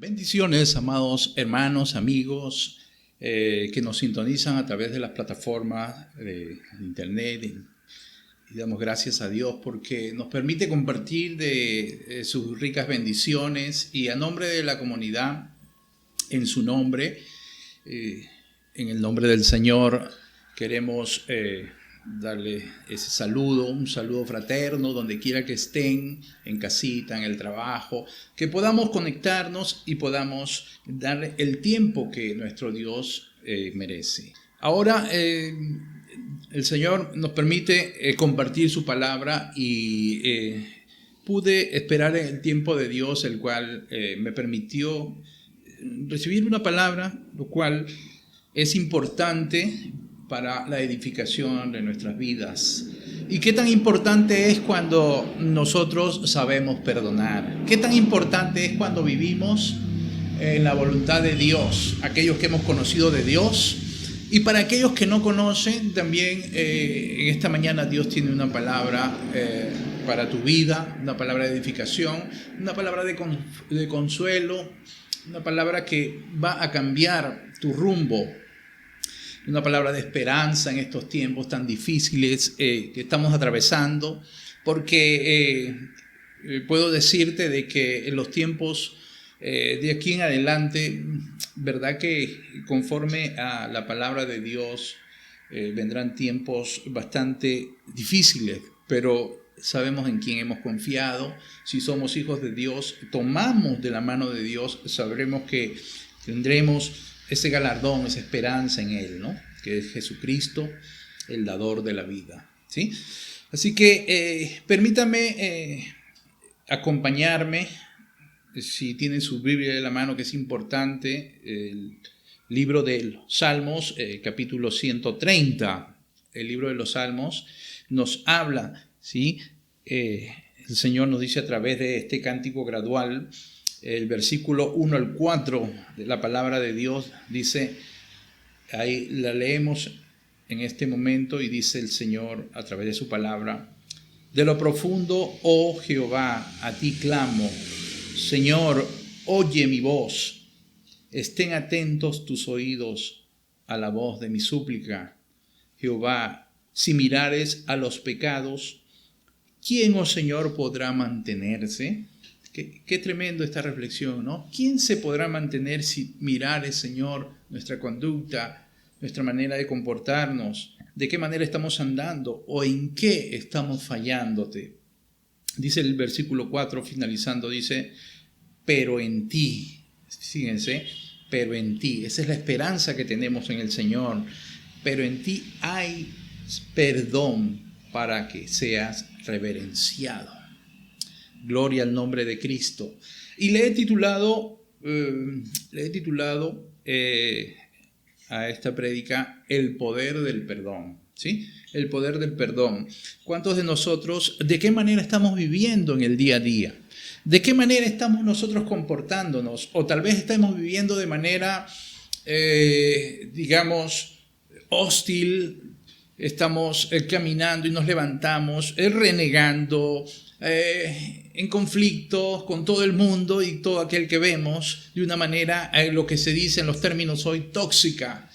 Bendiciones, amados hermanos, amigos que nos sintonizan a través de las plataformas de internet. Y damos gracias a Dios porque nos permite compartir de sus ricas bendiciones, y a nombre de la comunidad, en su nombre, en el nombre del Señor, queremos darle ese saludo, un saludo fraterno, donde quiera que estén, en casita, en el trabajo, que podamos conectarnos y podamos darle el tiempo que nuestro Dios merece. Ahora el Señor nos permite compartir su palabra y pude esperar el tiempo de Dios, el cual me permitió recibir una palabra, lo cual es importante para la edificación de nuestras vidas. ¿Y qué tan importante es cuando nosotros sabemos perdonar? ¿Qué tan importante es cuando vivimos en la voluntad de Dios? Aquellos que hemos conocido de Dios, y para aquellos que no conocen, también en esta mañana Dios tiene una palabra para tu vida, una palabra de edificación, una palabra de consuelo, una palabra que va a cambiar tu rumbo, una palabra de esperanza en estos tiempos tan difíciles que estamos atravesando, porque puedo decirte de que en los tiempos de aquí en adelante, verdad que conforme a la palabra de Dios vendrán tiempos bastante difíciles, pero sabemos en quién hemos confiado. Si somos hijos de Dios, tomamos de la mano de Dios, sabremos que tendremos ese galardón, esa esperanza en Él, ¿no? Que es Jesucristo, el dador de la vida, ¿sí? Así que permítame acompañarme, si tienen su Biblia de la mano, que es importante, el libro de los Salmos, capítulo 130. El libro de los Salmos nos habla, ¿sí? El Señor nos dice a través de este cántico gradual, el versículo 1 al 4 de la palabra de Dios, dice, ahí la leemos en este momento, y dice el Señor a través de su palabra: de lo profundo, oh Jehová, a ti clamo. Señor, oye mi voz. Estén atentos tus oídos a la voz de mi súplica. Jehová, si mirares a los pecados, ¿quién, oh Señor, podrá mantenerse? Qué tremendo esta reflexión, ¿no? ¿Quién se podrá mantener si mirares, Señor, nuestra conducta, nuestra manera de comportarnos? ¿De qué manera estamos andando o en qué estamos fallándote? Dice el versículo 4, finalizando, dice, pero en ti, fíjense, pero en ti, esa es la esperanza que tenemos en el Señor, pero en ti hay perdón para que seas reverenciado. Gloria al nombre de Cristo. Y le he titulado a esta prédica el poder del perdón, ¿sí? El poder del perdón. ¿Cuántos de nosotros, de qué manera estamos viviendo en el día a día? ¿De qué manera estamos nosotros comportándonos? O tal vez estamos viviendo de manera, digamos, hostil. Estamos caminando y nos levantamos renegando, en conflictos con todo el mundo y todo aquel que vemos, de una manera, lo que se dice en los términos hoy, tóxica,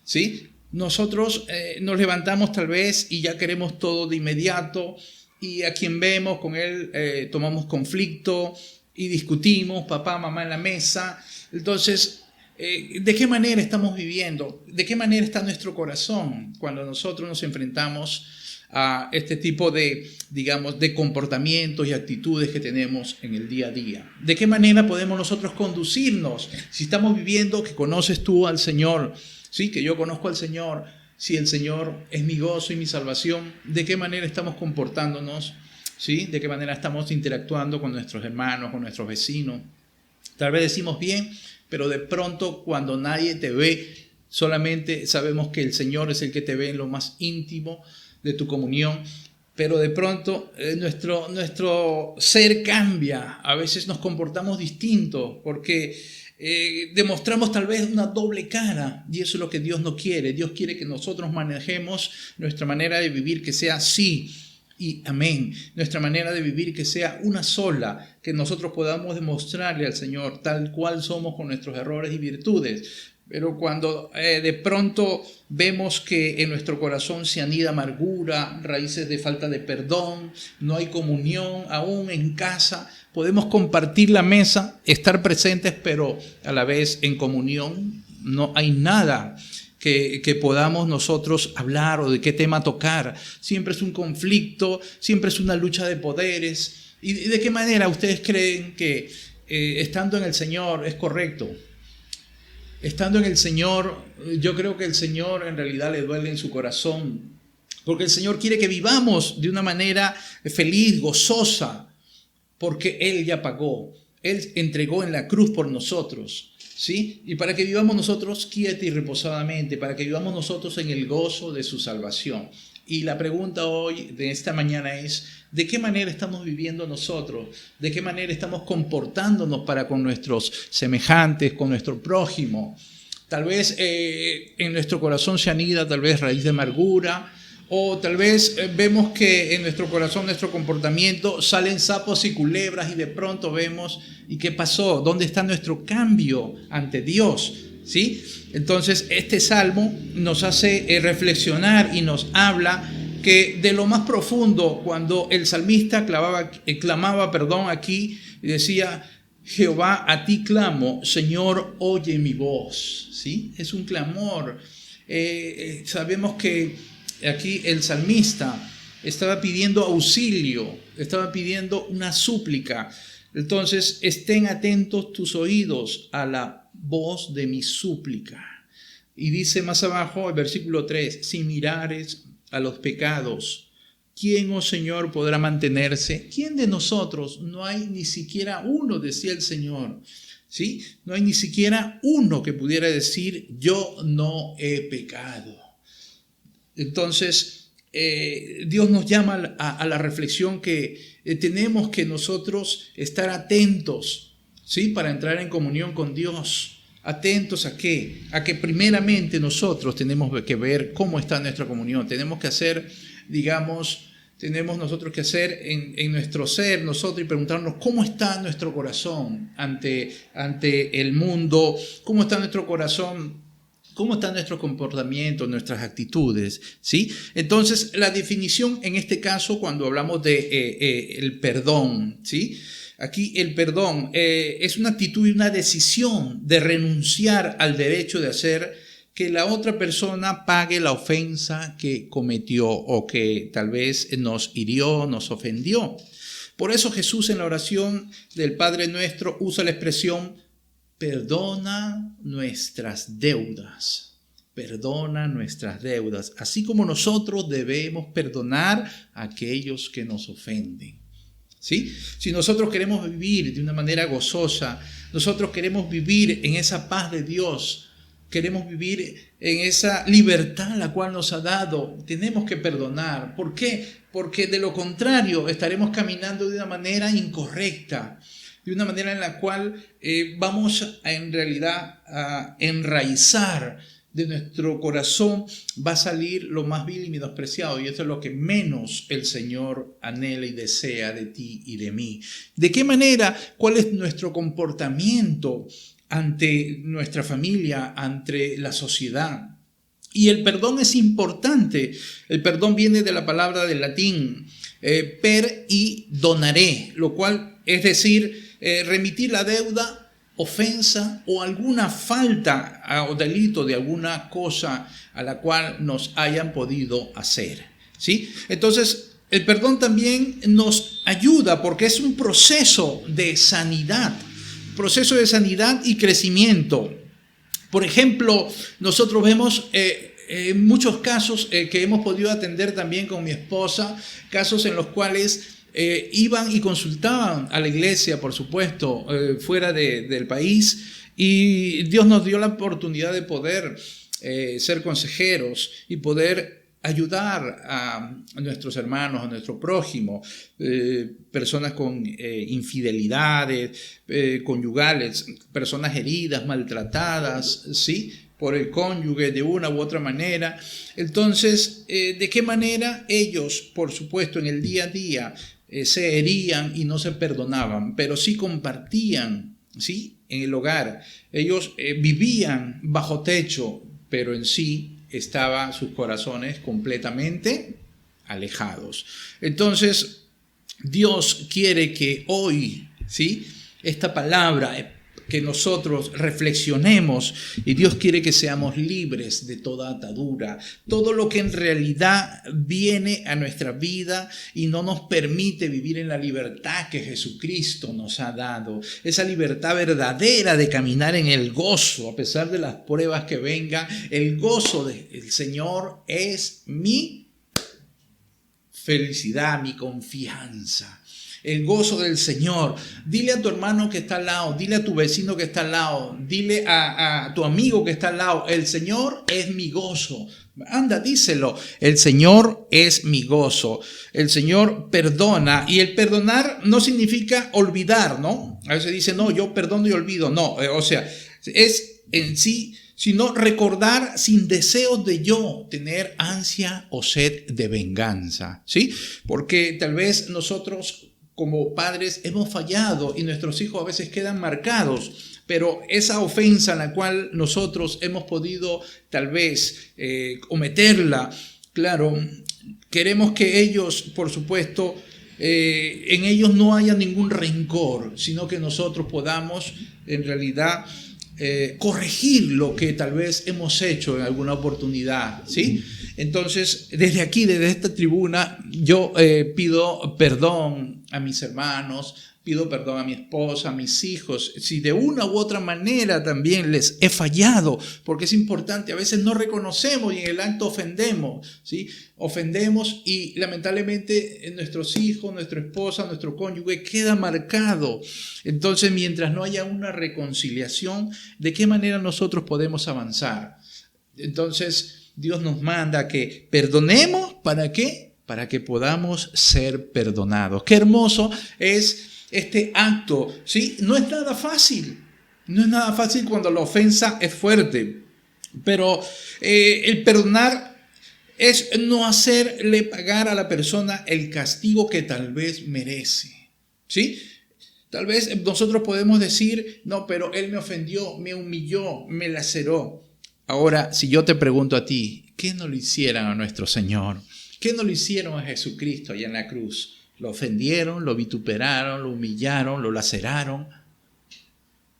¿sí? Nosotros nos levantamos tal vez y ya queremos todo de inmediato, y a quien vemos, con él tomamos conflicto y discutimos, papá, mamá en la mesa. Entonces, ¿de qué manera estamos viviendo? ¿De qué manera está nuestro corazón cuando nosotros nos enfrentamos a este tipo de, digamos, de comportamientos y actitudes que tenemos en el día a día? ¿De qué manera podemos nosotros conducirnos? Si estamos viviendo, que conoces tú al Señor, sí, que yo conozco al Señor, si el Señor es mi gozo y mi salvación, ¿de qué manera estamos comportándonos? ¿Sí? ¿De qué manera estamos interactuando con nuestros hermanos, con nuestros vecinos? Tal vez decimos bien, pero de pronto cuando nadie te ve, solamente sabemos que el Señor es el que te ve en lo más íntimo de tu comunión, pero de pronto nuestro ser cambia. A veces nos comportamos distinto porque demostramos tal vez una doble cara, y eso es lo que Dios no quiere. Dios quiere que nosotros manejemos nuestra manera de vivir, que sea así, y amén. Nuestra manera de vivir que sea una sola, que nosotros podamos demostrarle al Señor tal cual somos con nuestros errores y virtudes. Pero cuando de pronto vemos que en nuestro corazón se anida amargura, raíces de falta de perdón, no hay comunión, aún en casa, podemos compartir la mesa, estar presentes, pero a la vez en comunión no hay nada que podamos nosotros hablar o de qué tema tocar. Siempre es un conflicto, siempre es una lucha de poderes. ¿Y de qué manera ustedes creen que estando en el Señor es correcto? Estando en el Señor, yo creo que el Señor en realidad le duele en su corazón, porque el Señor quiere que vivamos de una manera feliz, gozosa, porque Él ya pagó, Él entregó en la cruz por nosotros, ¿sí? Y para que vivamos nosotros quieta y reposadamente, para que vivamos nosotros en el gozo de su salvación. Y la pregunta hoy, de esta mañana, es: ¿de qué manera estamos viviendo nosotros? ¿De qué manera estamos comportándonos para con nuestros semejantes, con nuestro prójimo? Tal vez en nuestro corazón se anida tal vez raíz de amargura, o tal vez vemos que en nuestro corazón, nuestro comportamiento, salen sapos y culebras y de pronto vemos, ¿y qué pasó? ¿Dónde está nuestro cambio ante Dios? ¿Sí? Entonces, este salmo nos hace reflexionar y nos habla que de lo más profundo, cuando el salmista clamaba aquí y decía: Jehová, a ti clamo, Señor, oye mi voz. ¿Sí? Es un clamor. Sabemos que aquí el salmista estaba pidiendo auxilio, estaba pidiendo una súplica. Entonces, estén atentos tus oídos a la voz de mi súplica. Y dice más abajo, el versículo 3, si mirares a los pecados, ¿quién, oh Señor, podrá mantenerse? ¿Quién de nosotros? No hay ni siquiera uno, decía el Señor. ¿Sí? No hay ni siquiera uno que pudiera decir: yo no he pecado. Entonces, Dios nos llama a la reflexión que tenemos que nosotros estar atentos, ¿sí? Para entrar en comunión con Dios. ¿Atentos a qué? A que primeramente nosotros tenemos que ver cómo está nuestra comunión. Tenemos que hacer, tenemos nosotros que hacer en nuestro ser, nosotros, y preguntarnos cómo está nuestro corazón ante el mundo, cómo está nuestro corazón, cómo está nuestro comportamiento, nuestras actitudes, ¿sí? Entonces, la definición en este caso, cuando hablamos de el perdón, ¿sí? Aquí el perdón es una actitud y una decisión de renunciar al derecho de hacer que la otra persona pague la ofensa que cometió o que tal vez nos hirió, nos ofendió. Por eso Jesús en la oración del Padre Nuestro usa la expresión: perdona nuestras deudas. Perdona nuestras deudas, así como nosotros debemos perdonar a aquellos que nos ofenden. ¿Sí? Si nosotros queremos vivir de una manera gozosa, nosotros queremos vivir en esa paz de Dios, queremos vivir en esa libertad la cual nos ha dado, tenemos que perdonar. ¿Por qué? Porque de lo contrario estaremos caminando de una manera incorrecta, de una manera en la cual vamos en realidad a enraizar de nuestro corazón, va a salir lo más vil y menospreciado, y eso es lo que menos el Señor anhela y desea de ti y de mí. ¿De qué manera? ¿Cuál es nuestro comportamiento ante nuestra familia, ante la sociedad? Y el perdón es importante. El perdón viene de la palabra del latín per y donare, lo cual es decir, remitir la deuda, ofensa o alguna falta o delito de alguna cosa a la cual nos hayan podido hacer, ¿sí? Entonces, el perdón también nos ayuda porque es un proceso de sanidad y crecimiento. Por ejemplo, nosotros vemos en muchos casos que hemos podido atender también con mi esposa, casos en los cuales iban y consultaban a la iglesia, por supuesto, fuera del país, y Dios nos dio la oportunidad de poder ser consejeros y poder ayudar a nuestros hermanos, a nuestro prójimo, personas con infidelidades conyugales, personas heridas, maltratadas, ¿sí?, por el cónyuge de una u otra manera. Entonces, ¿de qué manera ellos, por supuesto, en el día a día se herían y no se perdonaban, pero sí compartían, ¿sí?, en el hogar? Ellos vivían bajo techo, pero en sí estaban sus corazones completamente alejados. Entonces, Dios quiere que hoy, ¿sí?, esta palabra, que nosotros reflexionemos, y Dios quiere que seamos libres de toda atadura, todo lo que en realidad viene a nuestra vida y no nos permite vivir en la libertad que Jesucristo nos ha dado, esa libertad verdadera de caminar en el gozo, a pesar de las pruebas que vengan. El gozo del Señor es mi felicidad, mi confianza. El gozo del Señor. Dile a tu hermano que está al lado, dile a tu vecino que está al lado, dile a tu amigo que está al lado: el Señor es mi gozo. Anda, díselo: el Señor es mi gozo. El Señor perdona, y el perdonar no significa olvidar, ¿no? A veces dice, no, yo perdono y olvido. No, o sea, es en sí, sino recordar sin deseos de yo tener ansia o sed de venganza, ¿sí? Porque tal vez nosotros como padres hemos fallado y nuestros hijos a veces quedan marcados, pero esa ofensa en la cual nosotros hemos podido tal vez cometerla, claro, queremos que ellos, por supuesto, en ellos no haya ningún rencor, sino que nosotros podamos en realidad corregir lo que tal vez hemos hecho en alguna oportunidad, ¿sí? Entonces, desde aquí, desde esta tribuna, yo pido perdón a mis hermanos, pido perdón a mi esposa, a mis hijos, si de una u otra manera también les he fallado, porque es importante, a veces no reconocemos y en el acto ofendemos, ¿sí? Ofendemos y lamentablemente nuestros hijos, nuestra esposa, nuestro cónyuge queda marcado. Entonces, mientras no haya una reconciliación, ¿de qué manera nosotros podemos avanzar? Entonces, Dios nos manda que perdonemos, ¿para qué? Para que podamos ser perdonados. Qué hermoso es este acto, ¿sí? No es nada fácil, no es nada fácil cuando la ofensa es fuerte, pero el perdonar es no hacerle pagar a la persona el castigo que tal vez merece, ¿sí? Tal vez nosotros podemos decir, no, pero él me ofendió, me humilló, me laceró. Ahora, si yo te pregunto a ti, ¿qué no le hicieron a nuestro Señor? ¿Qué no le hicieron a Jesucristo allá en la cruz? Lo ofendieron, lo vituperaron, lo humillaron, lo laceraron.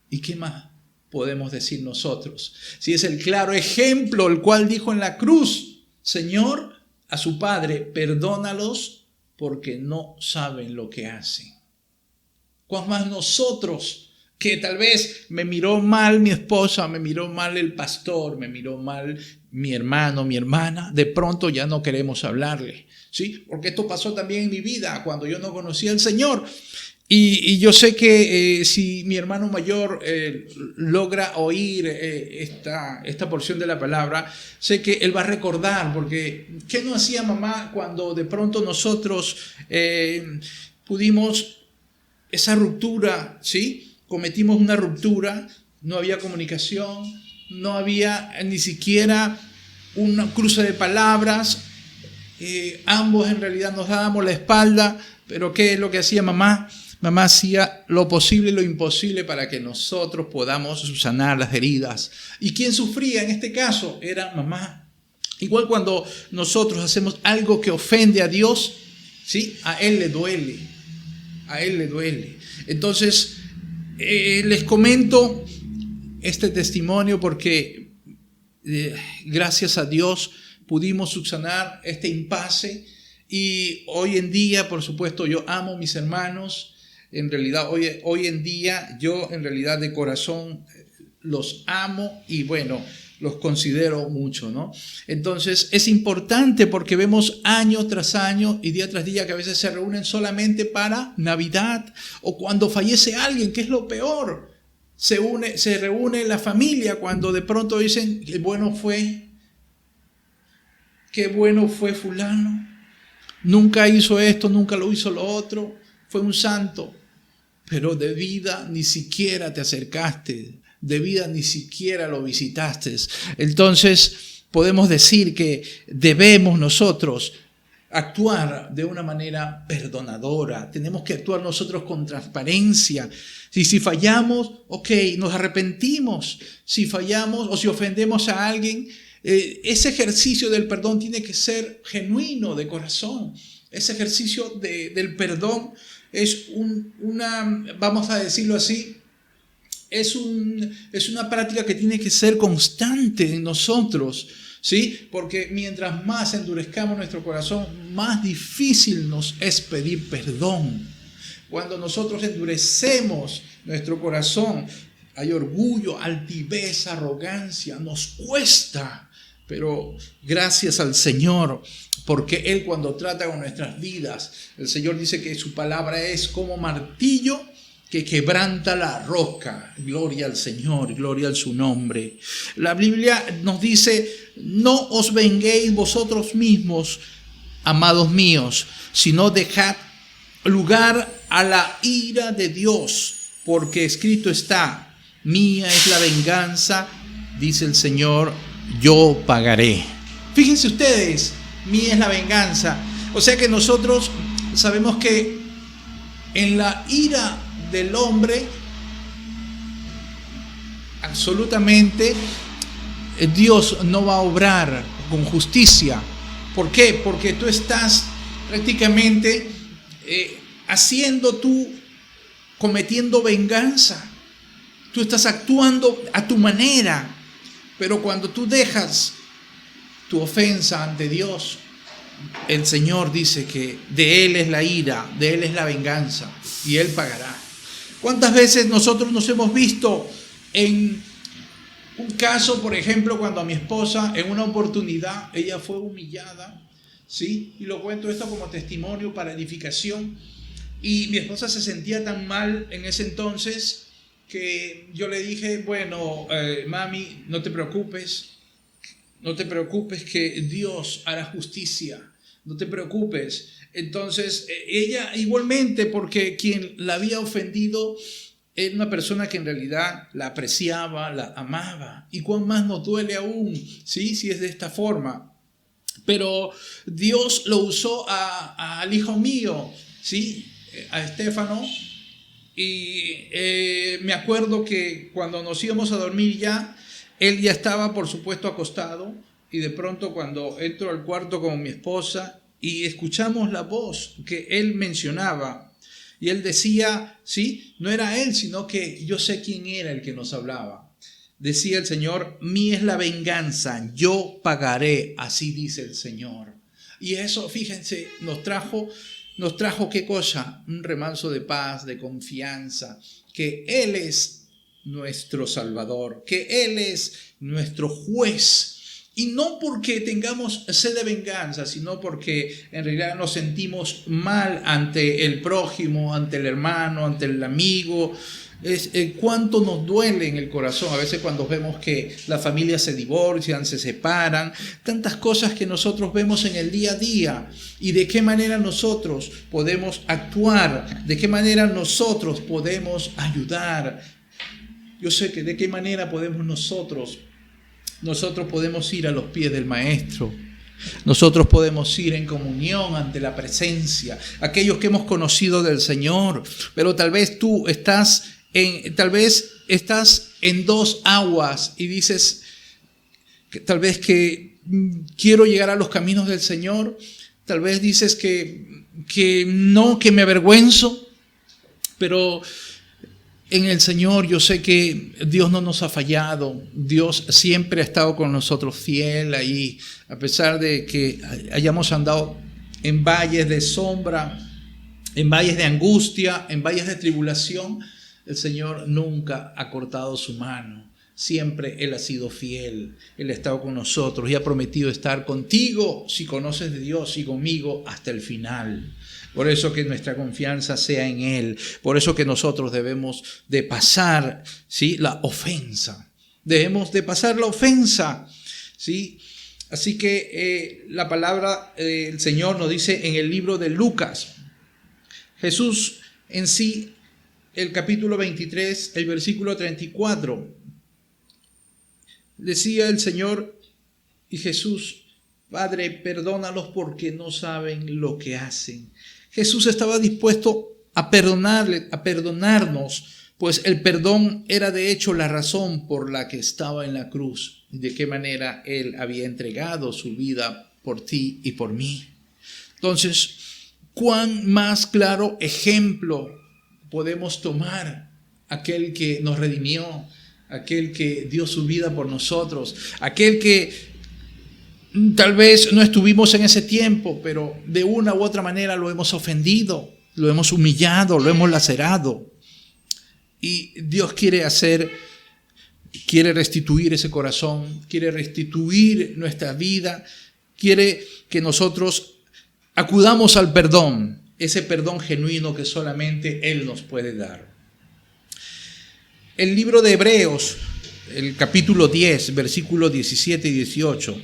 ¿Y qué más podemos decir nosotros? Si es el claro ejemplo, el cual dijo en la cruz, Señor, a su Padre, perdónalos porque no saben lo que hacen. ¿Cuán más nosotros, que tal vez me miró mal mi esposa, me miró mal el pastor, me miró mal mi hermano, mi hermana, de pronto ya no queremos hablarle, ¿sí? Porque esto pasó también en mi vida cuando yo no conocía al Señor. Y yo sé que si mi hermano mayor logra oír esta porción de la palabra, sé que él va a recordar, porque ¿qué no hacía mamá cuando de pronto nosotros pudimos esa ruptura, ¿sí? Cometimos una ruptura, no había comunicación, no había ni siquiera un cruce de palabras, ambos en realidad nos dábamos la espalda, pero ¿qué es lo que hacía mamá? Mamá hacía lo posible y lo imposible para que nosotros podamos subsanar las heridas. ¿Y quién sufría en este caso? Era mamá. Igual cuando nosotros hacemos algo que ofende a Dios, ¿sí? A Él le duele, a Él le duele. Entonces, les comento este testimonio porque gracias a Dios pudimos subsanar este impasse y hoy en día, por supuesto, yo amo a mis hermanos. En realidad, hoy en día yo en realidad de corazón los amo y bueno, los considero mucho, ¿no? Entonces es importante porque vemos año tras año y día tras día que a veces se reúnen solamente para Navidad o cuando fallece alguien, que es lo peor. Se reúne la familia cuando de pronto dicen que bueno fue qué bueno fue fulano. Nunca hizo esto, nunca lo hizo lo otro. Fue un santo. Pero de vida ni siquiera te acercaste. De vida ni siquiera lo visitaste. Entonces podemos decir que debemos nosotros actuar de una manera perdonadora. Tenemos que actuar nosotros con transparencia. Si fallamos, ok, nos arrepentimos. Si fallamos o si ofendemos a alguien, ese ejercicio del perdón tiene que ser genuino, de corazón. Ese ejercicio del perdón es vamos a decirlo así, es una práctica que tiene que ser constante en nosotros, ¿sí? Porque mientras más endurezcamos nuestro corazón, más difícil nos es pedir perdón. Cuando nosotros endurecemos nuestro corazón, hay orgullo, altivez, arrogancia, nos cuesta. Pero gracias al Señor, porque Él cuando trata con nuestras vidas, el Señor dice que su palabra es como martillo que quebranta la roca. Gloria al Señor, gloria a su nombre. La Biblia nos dice, no os venguéis vosotros mismos, amados míos, sino dejad lugar a la ira de Dios, porque escrito está, mía es la venganza, dice el Señor, yo pagaré. Fíjense ustedes, mía es la venganza. O sea que nosotros sabemos que en la ira del hombre, absolutamente, Dios no va a obrar con justicia. ¿Por qué? Porque tú estás prácticamente cometiendo venganza. Tú estás actuando a tu manera. Pero cuando tú dejas tu ofensa ante Dios, el Señor dice que de Él es la ira, de Él es la venganza y Él pagará. ¿Cuántas veces nosotros nos hemos visto en un caso, por ejemplo, cuando a mi esposa en una oportunidad ella fue humillada, ¿sí? Y lo cuento esto como testimonio para edificación. Y mi esposa se sentía tan mal en ese entonces que yo le dije, bueno, mami, no te preocupes que Dios hará justicia, no te preocupes. Entonces ella igualmente, porque quien la había ofendido era una persona que en realidad la apreciaba, la amaba, y cuán más nos duele aún, ¿sí? Si es de esta forma. Pero Dios lo usó al hijo mío, ¿sí? A Estefano. Y me acuerdo que cuando nos íbamos a dormir ya, él ya estaba por supuesto acostado, y de pronto cuando entro al cuarto con mi esposa y escuchamos la voz que él mencionaba, y él decía, sí, no era él, sino que yo sé quién era el que nos hablaba. Decía el Señor, mía es la venganza, yo pagaré, así dice el Señor. Y eso, fíjense, nos trajo ¿qué cosa? Un remanso de paz, de confianza, que Él es nuestro Salvador, que Él es nuestro juez. Y no porque tengamos sed de venganza, sino porque en realidad nos sentimos mal ante el prójimo, ante el hermano, ante el amigo. Cuánto nos duele en el corazón a veces cuando vemos que las familias se divorcian, se separan, tantas cosas que nosotros vemos en el día a día, y de qué manera nosotros podemos actuar, de qué manera nosotros podemos ayudar. Yo sé que de qué manera podemos nosotros podemos ir a los pies del Maestro. Nosotros podemos ir en comunión ante la presencia, aquellos que hemos conocido del Señor, pero tal vez tú estás en dos aguas y dices, tal vez que quiero llegar a los caminos del Señor, tal vez dices que me avergüenzo, pero en el Señor yo sé que Dios no nos ha fallado. Dios siempre ha estado con nosotros fiel ahí, a pesar de que hayamos andado en valles de sombra, en valles de angustia, en valles de tribulación. El Señor nunca ha cortado su mano. Siempre Él ha sido fiel. Él ha estado con nosotros y ha prometido estar contigo, si conoces de Dios, y conmigo hasta el final. Por eso que nuestra confianza sea en Él. Por eso que nosotros debemos de pasar, ¿sí?, la ofensa. Debemos de pasar la ofensa, ¿sí? Así que la palabra el Señor nos dice en el libro de Lucas, Jesús en sí, el capítulo 23, el versículo 34, decía el Señor y Jesús: Padre, perdónalos porque no saben lo que hacen. Jesús estaba dispuesto a perdonarnos, pues el perdón era de hecho la razón por la que estaba en la cruz, de qué manera Él había entregado su vida por ti y por mí. Entonces, ¿cuán más claro ejemplo podemos tomar? Aquel que nos redimió, aquel que dio su vida por nosotros, aquel que tal vez no estuvimos en ese tiempo, pero de una u otra manera lo hemos ofendido, lo hemos humillado, lo hemos lacerado. Y Dios quiere restituir ese corazón, quiere restituir nuestra vida, quiere que nosotros acudamos al perdón, ese perdón genuino que solamente Él nos puede dar. El libro de Hebreos, el capítulo 10, versículos 17 y 18,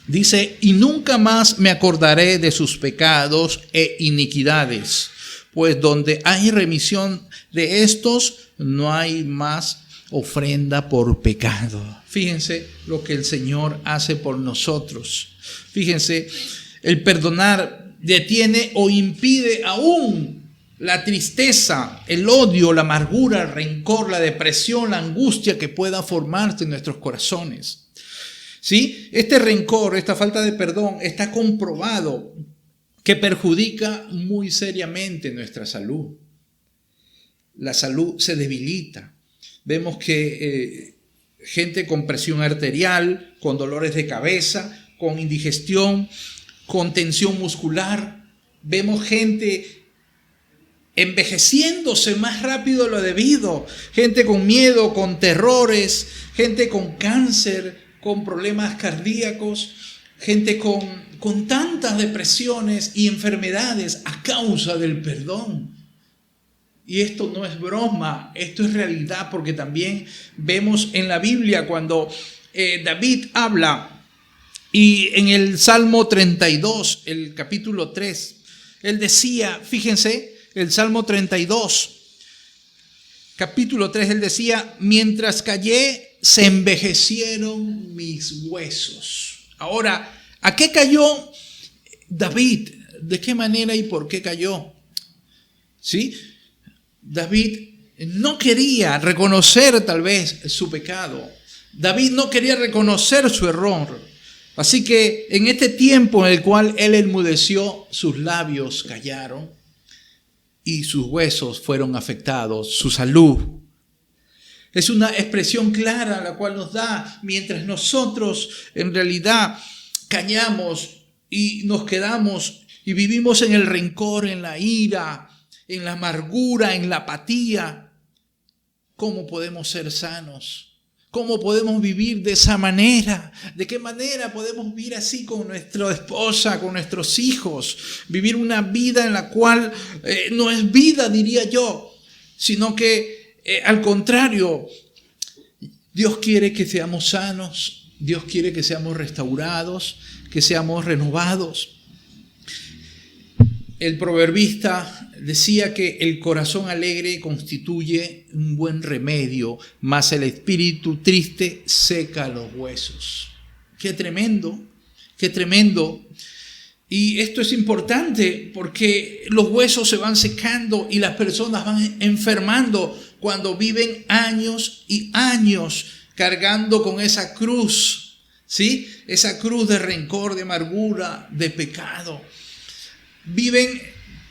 dice: y nunca más me acordaré de sus pecados e iniquidades, pues donde hay remisión de estos, no hay más ofrenda por pecado. Fíjense lo que el Señor hace por nosotros. Fíjense, el perdonar detiene o impide aún la tristeza, el odio, la amargura, el rencor, la depresión, la angustia que pueda formarse en nuestros corazones. ¿Sí? Este rencor, esta falta de perdón, está comprobado que perjudica muy seriamente nuestra salud. La salud se debilita. Vemos que gente con presión arterial, con dolores de cabeza, con indigestión, con tensión muscular. Vemos gente envejeciéndose más rápido de lo debido. Gente con miedo, con terrores, gente con cáncer, con problemas cardíacos, gente con tantas depresiones y enfermedades a causa del perdón. Y esto no es broma, esto es realidad, porque también vemos en la Biblia cuando David habla, y en el Salmo 32, el capítulo 3, él decía, fíjense, el Salmo 32, capítulo 3, él decía: mientras callé, se envejecieron mis huesos. Ahora, ¿a qué cayó David? ¿De qué manera y por qué cayó? ¿Sí? David no quería reconocer tal vez su pecado. David no quería reconocer su error. Así que en este tiempo en el cual él enmudeció, sus labios callaron y sus huesos fueron afectados, su salud. Es una expresión clara la cual nos da, mientras nosotros en realidad callamos y nos quedamos y vivimos en el rencor, en la ira, en la amargura, en la apatía. ¿Cómo podemos ser sanos? ¿Cómo podemos vivir de esa manera? ¿De qué manera podemos vivir así con nuestra esposa, con nuestros hijos? Vivir una vida en la cual no es vida, diría yo, sino que al contrario, Dios quiere que seamos sanos, Dios quiere que seamos restaurados, que seamos renovados. El proverbista decía que el corazón alegre constituye un buen remedio, mas el espíritu triste seca los huesos. ¡Qué tremendo! ¡Qué tremendo! Y esto es importante porque los huesos se van secando y las personas van enfermando cuando viven años y años cargando con esa cruz, ¿sí? Esa cruz de rencor, de amargura, de pecado. Viven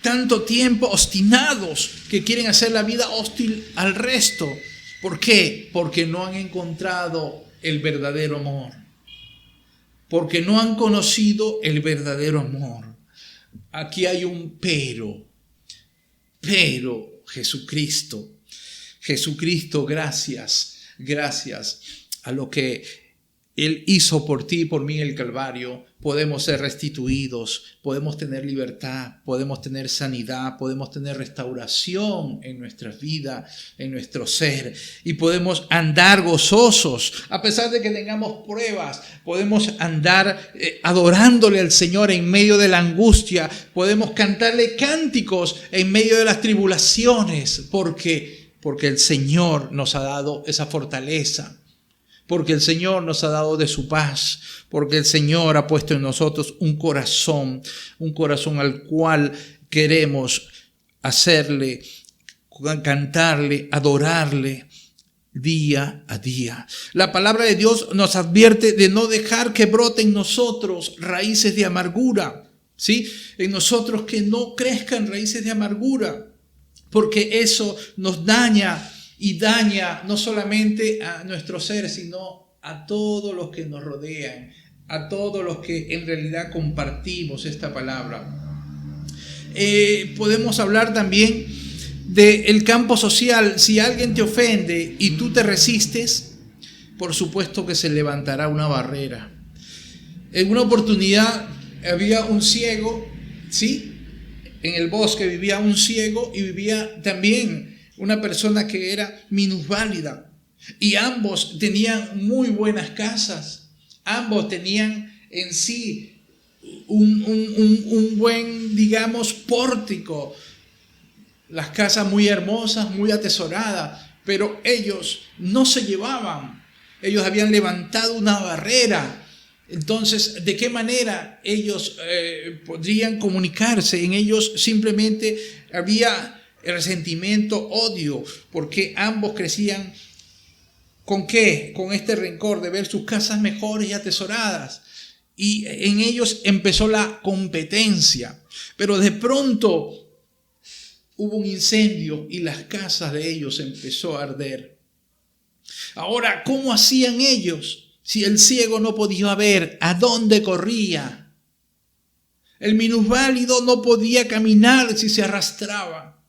tanto tiempo obstinados que quieren hacer la vida hostil al resto. ¿Por qué? Porque no han encontrado el verdadero amor. Porque no han conocido el verdadero amor. Aquí hay un pero. Pero Jesucristo, gracias a lo que Él hizo por ti y por mí en el Calvario, podemos ser restituidos, podemos tener libertad, podemos tener sanidad, podemos tener restauración en nuestras vidas, en nuestro ser, y podemos andar gozosos. A pesar de que tengamos pruebas, podemos andar adorándole al Señor en medio de la angustia, podemos cantarle cánticos en medio de las tribulaciones, porque el Señor nos ha dado esa fortaleza. Porque el Señor nos ha dado de su paz, porque el Señor ha puesto en nosotros un corazón al cual queremos hacerle, cantarle, adorarle día a día. La palabra de Dios nos advierte de no dejar que broten en nosotros raíces de amargura, ¿sí? En nosotros que no crezcan raíces de amargura, porque eso nos daña. Y daña no solamente a nuestro ser, sino a todos los que nos rodean, a todos los que en realidad compartimos esta palabra. Podemos hablar también del campo social. Si alguien te ofende y tú te resistes, por supuesto que se levantará una barrera. En una oportunidad había un ciego, ¿sí? En el bosque vivía un ciego y vivía también una persona que era minusválida, y ambos tenían muy buenas casas, ambos tenían en sí un buen, digamos, pórtico, las casas muy hermosas, muy atesoradas, pero ellos no se llevaban, ellos habían levantado una barrera. Entonces, ¿de qué manera ellos podrían comunicarse? En ellos simplemente había el resentimiento, odio, porque ambos crecían ¿con qué? Con este rencor de ver sus casas mejores y atesoradas. Y en ellos empezó la competencia. Pero de pronto hubo un incendio y las casas de ellos empezó a arder. Ahora, ¿cómo hacían ellos? Si el ciego no podía ver, ¿a dónde corría? El minusválido no podía caminar si se arrastraba.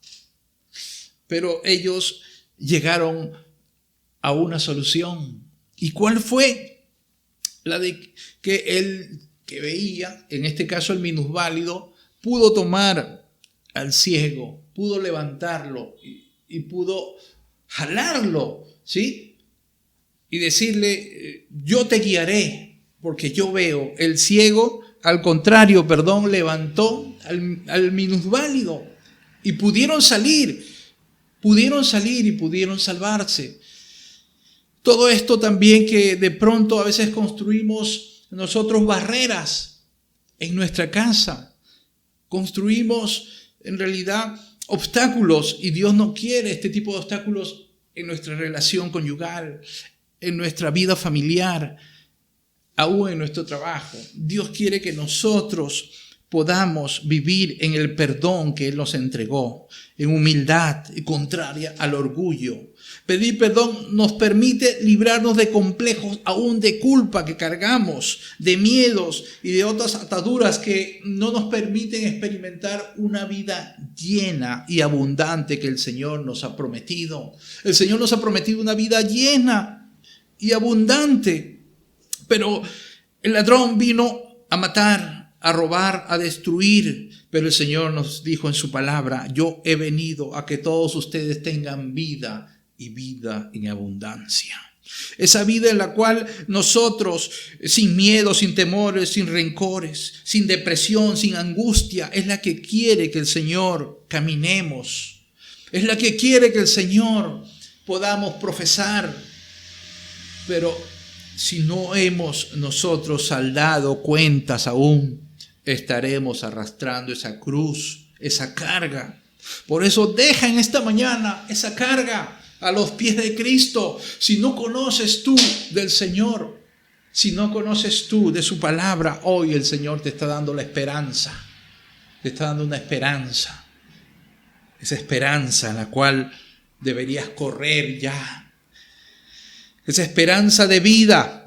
Pero ellos llegaron a una solución. ¿Y cuál fue? La de que el que veía, en este caso el minusválido, pudo tomar al ciego, pudo levantarlo y pudo jalarlo, ¿sí? Y decirle, yo te guiaré, porque yo veo. El ciego, al contrario, levantó al minusválido y pudieron salir y pudieron salvarse. Todo esto también que de pronto a veces construimos nosotros barreras en nuestra casa. Construimos en realidad obstáculos, y Dios no quiere este tipo de obstáculos en nuestra relación conyugal, en nuestra vida familiar, aún en nuestro trabajo. Dios quiere que nosotros podamos vivir en el perdón que Él nos entregó, en humildad y contraria al orgullo. Pedir perdón nos permite librarnos de complejos, aún de culpa que cargamos, de miedos y de otras ataduras que no nos permiten experimentar una vida llena y abundante que el Señor nos ha prometido. El Señor nos ha prometido una vida llena y abundante, pero el ladrón vino a matar, a robar, a destruir, pero el Señor nos dijo en su palabra, yo he venido a que todos ustedes tengan vida y vida en abundancia. Esa vida en la cual nosotros, sin miedo, sin temores, sin rencores, sin depresión, sin angustia, es la que quiere que el Señor caminemos. Es la que quiere que el Señor podamos profesar. Pero si no hemos nosotros saldado cuentas aún, estaremos arrastrando esa cruz, esa carga. Por eso deja en esta mañana esa carga a los pies de Cristo. Si no conoces tú del Señor, si no conoces tú de su palabra, hoy el Señor te está dando la esperanza. Te está dando una esperanza. Esa esperanza en la cual deberías correr ya. Esa esperanza de vida.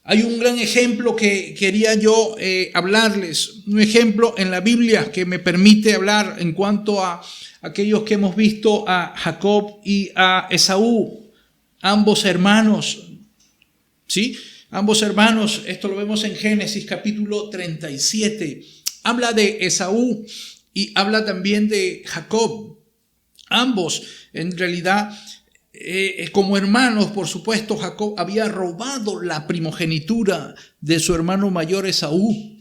Hay un gran ejemplo que quería yo hablarles, un ejemplo en la Biblia que me permite hablar en cuanto a aquellos que hemos visto a Jacob y a Esaú, ambos hermanos, ¿sí? Ambos hermanos, esto lo vemos en Génesis capítulo 37, habla de Esaú y habla también de Jacob. Ambos, en realidad, como hermanos, por supuesto, Jacob había robado la primogenitura de su hermano mayor Esaú.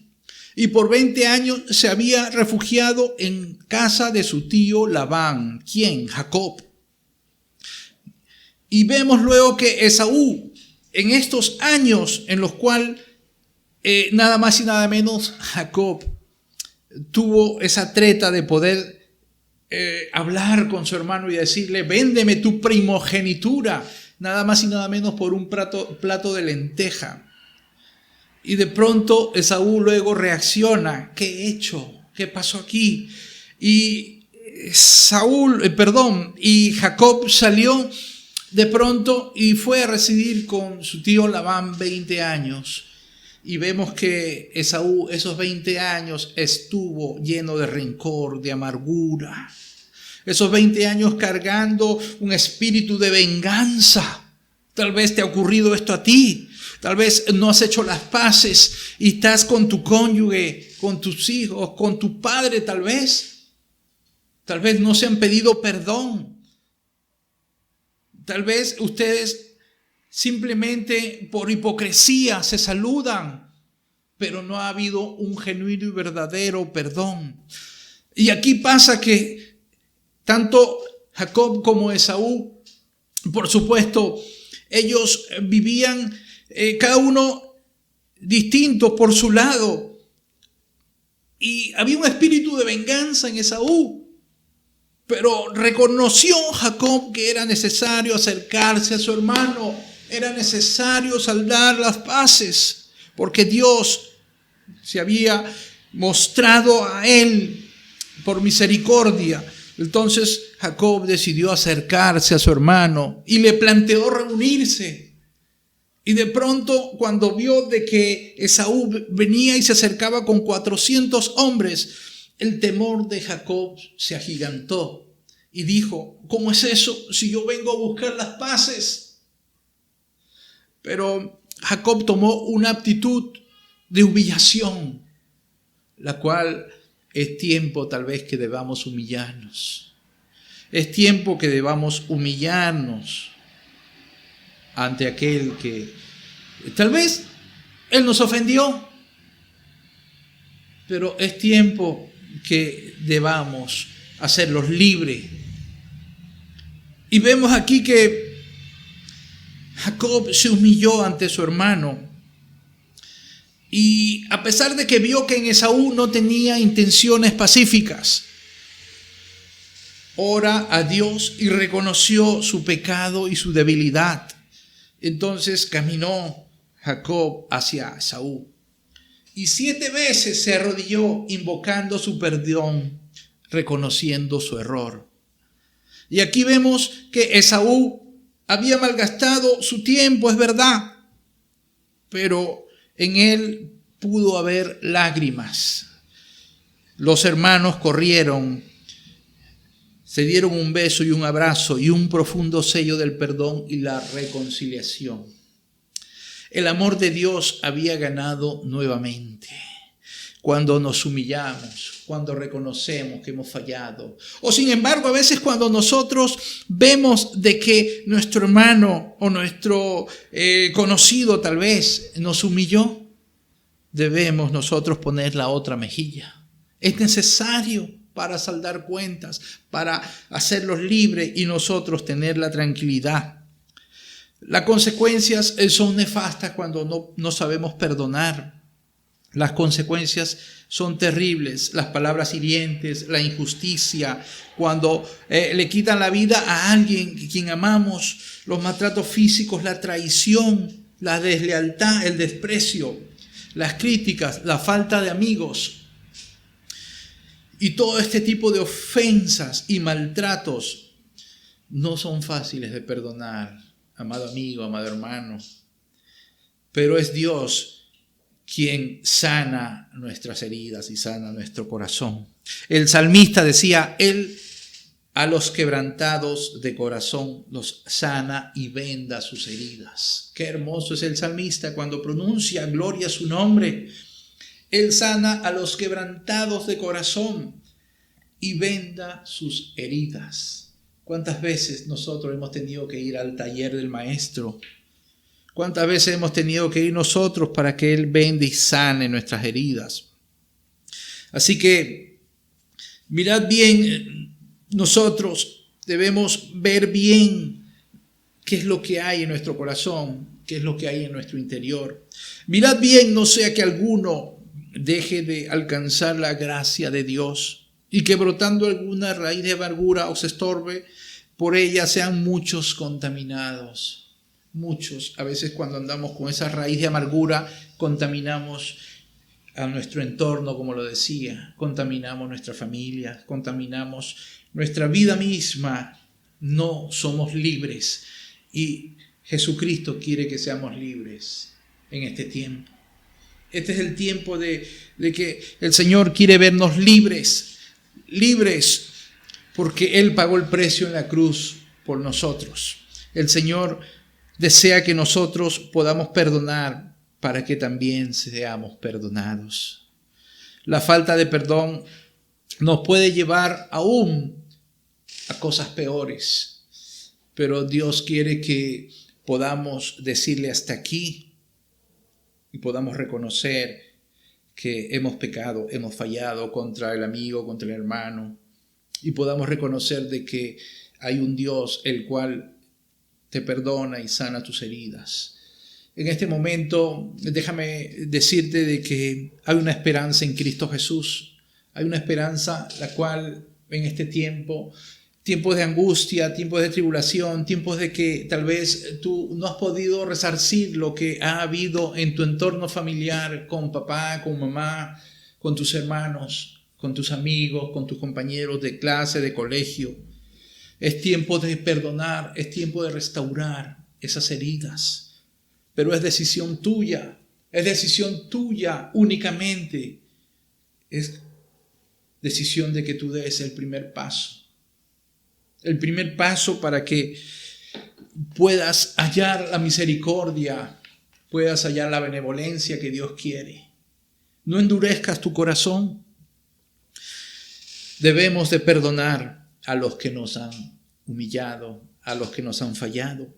Y por 20 años se había refugiado en casa de su tío Labán. ¿Quién? Jacob. Y vemos luego que Esaú, en estos años en los cuales nada más y nada menos Jacob tuvo esa treta de poder hablar con su hermano y decirle: véndeme tu primogenitura, nada más y nada menos por un plato de lenteja. Y de pronto Esaú luego reacciona: ¿qué he hecho? ¿Qué pasó aquí? Y Jacob salió de pronto y fue a residir con su tío Labán 20 años. Y vemos que Esaú esos 20 años estuvo lleno de rencor, de amargura. Esos 20 años cargando un espíritu de venganza. Tal vez te ha ocurrido esto a ti. Tal vez no has hecho las paces y estás con tu cónyuge, con tus hijos, con tu padre tal vez. Tal vez no se han pedido perdón. Tal vez ustedes simplemente por hipocresía se saludan, pero no ha habido un genuino y verdadero perdón. Y aquí pasa que tanto Jacob como Esaú, por supuesto, ellos vivían cada uno distinto por su lado. Y había un espíritu de venganza en Esaú. Pero reconoció Jacob que era necesario acercarse a su hermano. Era necesario saldar las paces. Porque Dios se había mostrado a él por misericordia. Entonces Jacob decidió acercarse a su hermano y le planteó reunirse. Y de pronto, cuando vio de que Esaú venía y se acercaba con 400 hombres, el temor de Jacob se agigantó y dijo: ¿cómo es eso si yo vengo a buscar las paces? Pero Jacob tomó una actitud de humillación, la cual es tiempo tal vez que debamos humillarnos. Es tiempo que debamos humillarnos ante aquel que tal vez él nos ofendió, pero es tiempo que debamos hacerlos libres. Y vemos aquí que Jacob se humilló ante su hermano. Y a pesar de que vio que en Esaú no tenía intenciones pacíficas, ora a Dios y reconoció su pecado y su debilidad. Entonces caminó Jacob hacia Esaú. Y 7 veces se arrodilló invocando su perdón, reconociendo su error. Y aquí vemos que Esaú había malgastado su tiempo, es verdad, pero en él pudo haber lágrimas. Los hermanos corrieron, se dieron un beso y un abrazo y un profundo sello del perdón y la reconciliación. El amor de Dios había ganado nuevamente. Cuando nos humillamos, cuando reconocemos que hemos fallado. O sin embargo, a veces cuando nosotros vemos de que nuestro hermano o nuestro conocido tal vez nos humilló, debemos nosotros poner la otra mejilla. Es necesario para saldar cuentas, para hacerlos libres y nosotros tener la tranquilidad. Las consecuencias son nefastas cuando no sabemos perdonar. Las consecuencias son terribles, las palabras hirientes, la injusticia, cuando le quitan la vida a alguien a quien amamos, los maltratos físicos, la traición, la deslealtad, el desprecio, las críticas, la falta de amigos. Y todo este tipo de ofensas y maltratos no son fáciles de perdonar, amado amigo, amado hermano. Pero es Dios quien sana nuestras heridas y sana nuestro corazón. El salmista decía: Él A los quebrantados de corazón los sana y venda sus heridas. Qué hermoso es el salmista cuando pronuncia gloria a su nombre. Él sana a los quebrantados de corazón y venda sus heridas. ¿Cuántas veces nosotros hemos tenido que ir al taller del maestro? ¿Cuántas veces hemos tenido que ir nosotros para que Él venda y sane nuestras heridas? Así que mirad bien, nosotros debemos ver bien qué es lo que hay en nuestro corazón, qué es lo que hay en nuestro interior. Mirad bien, no sea que alguno deje de alcanzar la gracia de Dios y que brotando alguna raíz de amargura os estorbe, por ella sean muchos contaminados. Muchos, a veces cuando andamos con esa raíz de amargura, contaminamos a nuestro entorno, como lo decía, contaminamos nuestra familia, contaminamos nuestra vida misma. No somos libres y Jesucristo quiere que seamos libres en este tiempo. Este es el tiempo de que el Señor quiere vernos libres, libres, porque Él pagó el precio en la cruz por nosotros. El Señor desea que nosotros podamos perdonar para que también seamos perdonados. La falta de perdón nos puede llevar aún a cosas peores, pero Dios quiere que podamos decirle hasta aquí y podamos reconocer que hemos pecado, hemos fallado contra el amigo, contra el hermano, y podamos reconocer de que hay un Dios el cual te perdona y sana tus heridas. En este momento, déjame decirte de que hay una esperanza en Cristo Jesús. Hay una esperanza la cual en este tiempo, tiempos de angustia, tiempos de tribulación, tiempos de que tal vez tú no has podido resarcir lo que ha habido en tu entorno familiar, con papá, con mamá, con tus hermanos, con tus amigos, con tus compañeros de clase, de colegio. Es tiempo de perdonar, es tiempo de restaurar esas heridas. Pero es decisión tuya únicamente. Es decisión de que tú des el primer paso. El primer paso para que puedas hallar la misericordia, puedas hallar la benevolencia que Dios quiere. No endurezcas tu corazón. Debemos de perdonar a los que nos han humillado, a los que nos han fallado.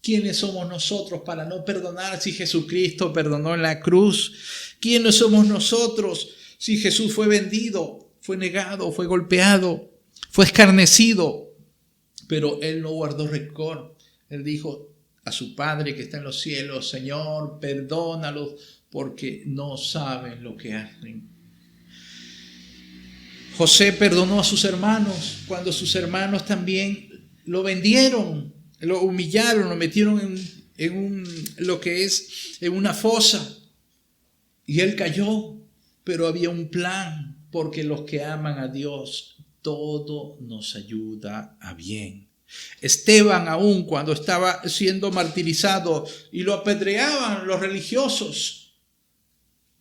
¿Quiénes somos nosotros para no perdonar si Jesucristo perdonó en la cruz? ¿Quiénes somos nosotros si Jesús fue vendido, fue negado, fue golpeado, fue escarnecido? Pero Él no guardó rencor. Él dijo a su Padre que está en los cielos: Señor, perdónalos porque no saben lo que hacen. José perdonó a sus hermanos cuando sus hermanos también lo vendieron. Lo humillaron, lo metieron en una fosa y él cayó, pero había un plan, porque los que aman a Dios, todo nos ayuda a bien. Esteban, aún cuando estaba siendo martirizado y lo apedreaban los religiosos,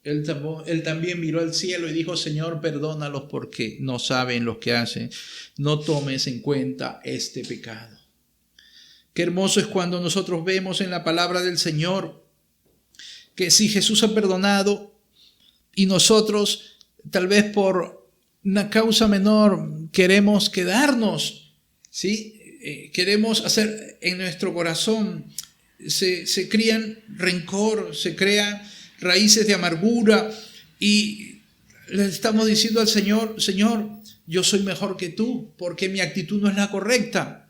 él también miró al cielo y dijo: Señor, perdónalos porque no saben lo que hacen, no tomes en cuenta este pecado. Qué hermoso es cuando nosotros vemos en la palabra del Señor que si Jesús ha perdonado y nosotros tal vez por una causa menor queremos quedarnos, ¿sí? Queremos hacer en nuestro corazón, se crían rencor, se crean raíces de amargura y le estamos diciendo al Señor: Señor, yo soy mejor que tú porque mi actitud no es la correcta.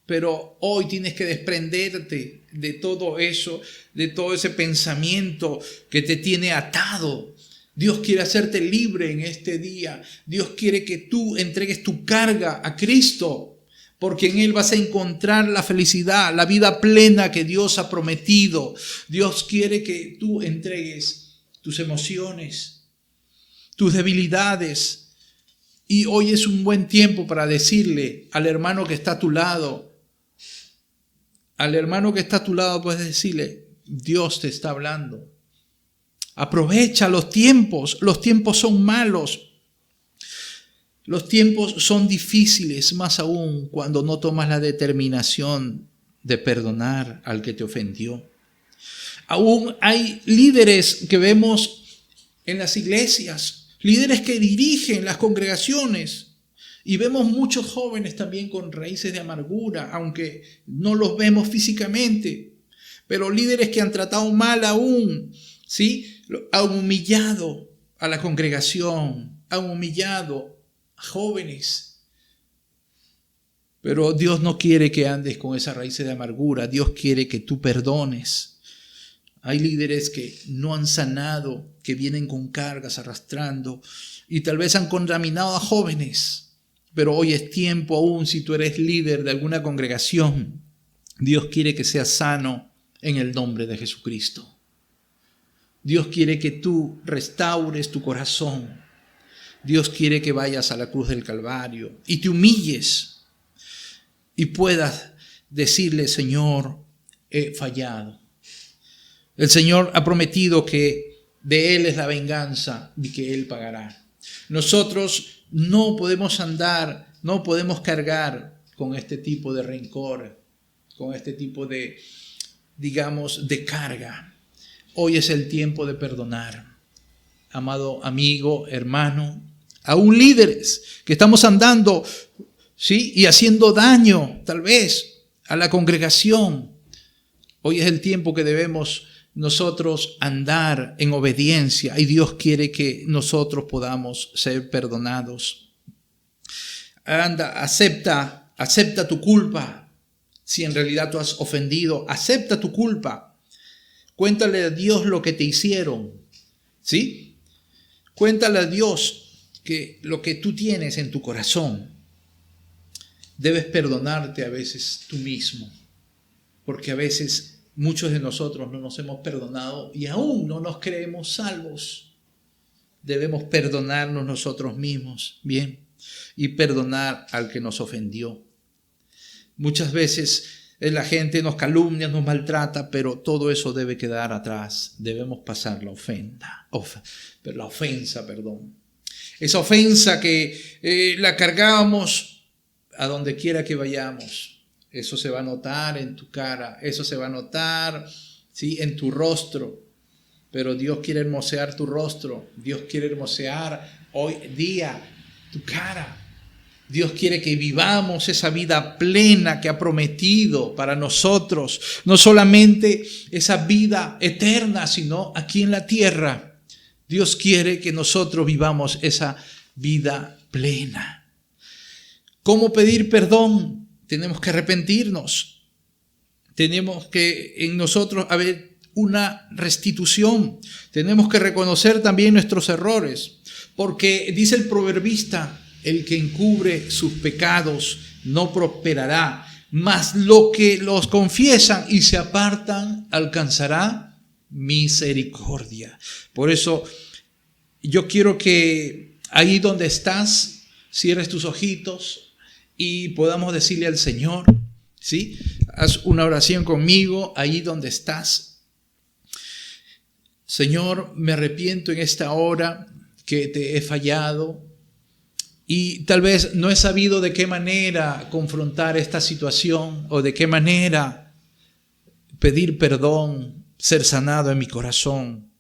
Pero hoy tienes que desprenderte de todo eso, de todo ese pensamiento que te tiene atado. Dios quiere hacerte libre en este día. Dios quiere que tú entregues tu carga a Cristo, porque en Él vas a encontrar la felicidad, la vida plena que Dios ha prometido. Dios quiere que tú entregues tus emociones, tus debilidades. Y hoy es un buen tiempo para decirle al hermano que está a tu lado, puedes decirle: Dios te está hablando. Aprovecha los tiempos son malos. Los tiempos son difíciles, más aún cuando no tomas la determinación de perdonar al que te ofendió. Aún hay líderes que vemos en las iglesias, líderes que dirigen las congregaciones, y vemos muchos jóvenes también con raíces de amargura, aunque no los vemos físicamente, pero líderes que han tratado mal aún, ¿sí? Han humillado a la congregación, han humillado a jóvenes. Pero Dios no quiere que andes con esas raíces de amargura. Dios quiere que tú perdones. Hay líderes que no han sanado, que vienen con cargas arrastrando y tal vez han contaminado a jóvenes. Pero hoy es tiempo aún, si tú eres líder de alguna congregación, Dios quiere que seas sano en el nombre de Jesucristo. Dios quiere que tú restaures tu corazón. Dios quiere que vayas a la cruz del Calvario y te humilles y puedas decirle: Señor, he fallado. El Señor ha prometido que de Él es la venganza y que Él pagará. Nosotros no podemos andar, no podemos cargar con este tipo de rencor, con este tipo de, de carga. Hoy es el tiempo de perdonar. Amado amigo, hermano, aún líderes que estamos andando, ¿sí?, y haciendo daño tal vez a la congregación. Hoy es el tiempo que debemos nosotros andar en obediencia y Dios quiere que nosotros podamos ser perdonados. Anda, acepta tu culpa. Si en realidad tú has ofendido, acepta tu culpa. Cuéntale a Dios lo que te hicieron, ¿sí? Cuéntale a Dios que lo que tú tienes en tu corazón. Debes perdonarte a veces tú mismo, porque a veces muchos de nosotros no nos hemos perdonado y aún no nos creemos salvos. Debemos perdonarnos nosotros mismos, bien, y perdonar al que nos ofendió. Muchas veces la gente nos calumnia, nos maltrata, pero todo eso debe quedar atrás. Debemos pasar la ofensa. Esa ofensa que la cargamos a donde quiera que vayamos. Eso se va a notar en tu cara, eso se va a notar, ¿sí?, en tu rostro. Pero Dios quiere hermosear tu rostro, Dios quiere hermosear hoy día tu cara. Dios quiere que vivamos esa vida plena que ha prometido para nosotros. No solamente esa vida eterna, sino aquí en la tierra. Dios quiere que nosotros vivamos esa vida plena. ¿Cómo pedir perdón? Tenemos que arrepentirnos. Tenemos que en nosotros haber una restitución. Tenemos que reconocer también nuestros errores. Porque dice el proverbista: el que encubre sus pecados no prosperará, mas lo que los confiesan y se apartan alcanzará misericordia. Por eso yo quiero que ahí donde estás, cierres tus ojitos y podamos decirle al Señor, ¿sí? Haz una oración conmigo ahí donde estás. Señor, me arrepiento en esta hora que te he fallado y tal vez no he sabido de qué manera confrontar esta situación o de qué manera pedir perdón, ser sanado en mi corazón.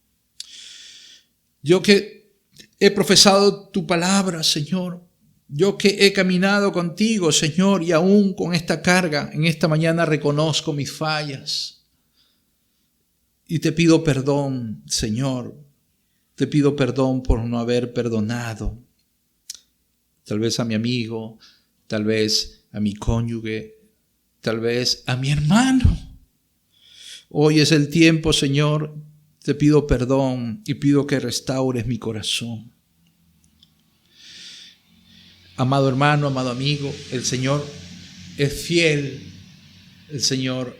Yo que he profesado tu palabra, Señor, yo que he caminado contigo, Señor, y aún con esta carga, en esta mañana reconozco mis fallas. Y te pido perdón, Señor. Te pido perdón por no haber perdonado. Tal vez a mi amigo, tal vez a mi cónyuge, tal vez a mi hermano. Hoy es el tiempo, Señor. Te pido perdón y pido que restaures mi corazón. Amado hermano, amado amigo, el Señor es fiel. El Señor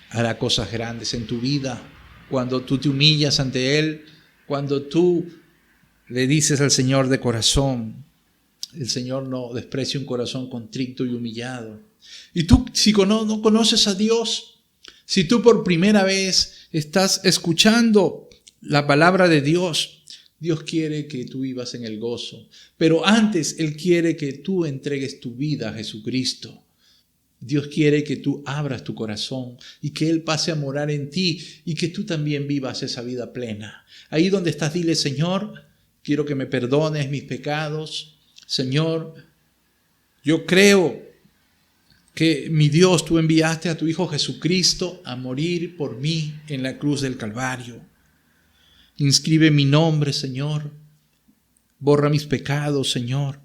hará cosas grandes en tu vida. Cuando tú te humillas ante Él, cuando tú le dices al Señor de corazón, el Señor no desprecia un corazón contrito y humillado. Y tú, si no conoces a Dios, si tú por primera vez estás escuchando la palabra de Dios Dios quiere que tú vivas en el gozo, pero antes Él quiere que tú entregues tu vida a Jesucristo. Dios quiere que tú abras tu corazón y que Él pase a morar en ti y que tú también vivas esa vida plena. Ahí donde estás, dile: Señor, quiero que me perdones mis pecados. Señor, yo creo que mi Dios, tú enviaste a tu Hijo Jesucristo a morir por mí en la cruz del Calvario. Inscribe mi nombre, Señor. Borra mis pecados, Señor.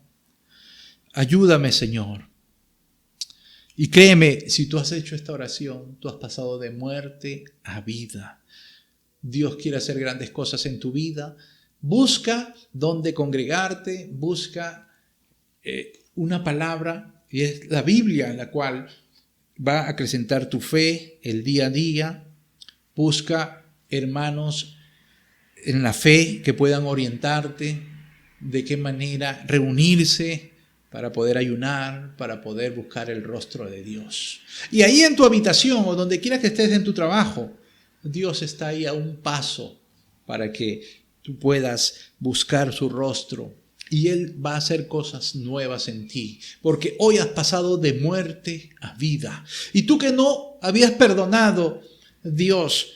Ayúdame, Señor. Y créeme, si tú has hecho esta oración, tú has pasado de muerte a vida. Dios quiere hacer grandes cosas en tu vida. Busca dónde congregarte, busca una palabra, y es la Biblia, en la cual va a acrecentar tu fe el día a día. Busca hermanos en la fe que puedan orientarte de qué manera reunirse para poder ayunar, para poder buscar el rostro de Dios. Y ahí en tu habitación o donde quiera que estés en tu trabajo, Dios está ahí a un paso para que tú puedas buscar su rostro. Y Él va a hacer cosas nuevas en ti, porque hoy has pasado de muerte a vida. Y tú que no habías perdonado, Dios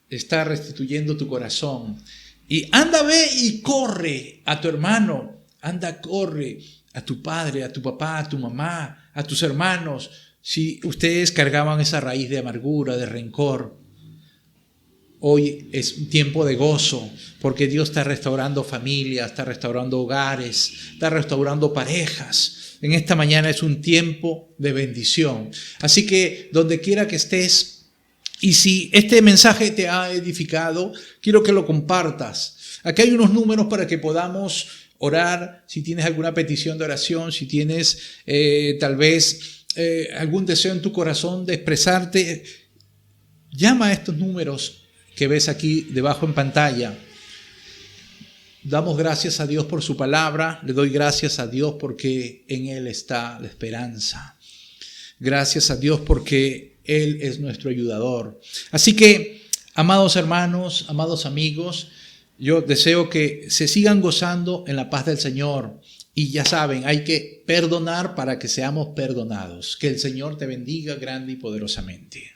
está restituyendo tu corazón. Y anda, ve y corre a tu hermano, anda, corre a tu padre, a tu papá, a tu mamá, a tus hermanos. Si ustedes cargaban esa raíz de amargura, de rencor, hoy es un tiempo de gozo, porque Dios está restaurando familias, está restaurando hogares, está restaurando parejas. En esta mañana es un tiempo de bendición. Así que donde quiera que estés, y si este mensaje te ha edificado, quiero que lo compartas. Aquí hay unos números para que podamos orar. Si tienes alguna petición de oración, si tienes tal vez algún deseo en tu corazón de expresarte, llama a estos números que ves aquí debajo en pantalla. Damos gracias a Dios por su palabra. Le doy gracias a Dios porque en Él está la esperanza. Gracias a Dios porque Él es nuestro ayudador. Así que, amados hermanos, amados amigos, yo deseo que se sigan gozando en la paz del Señor. Y ya saben, hay que perdonar para que seamos perdonados. Que el Señor te bendiga grande y poderosamente.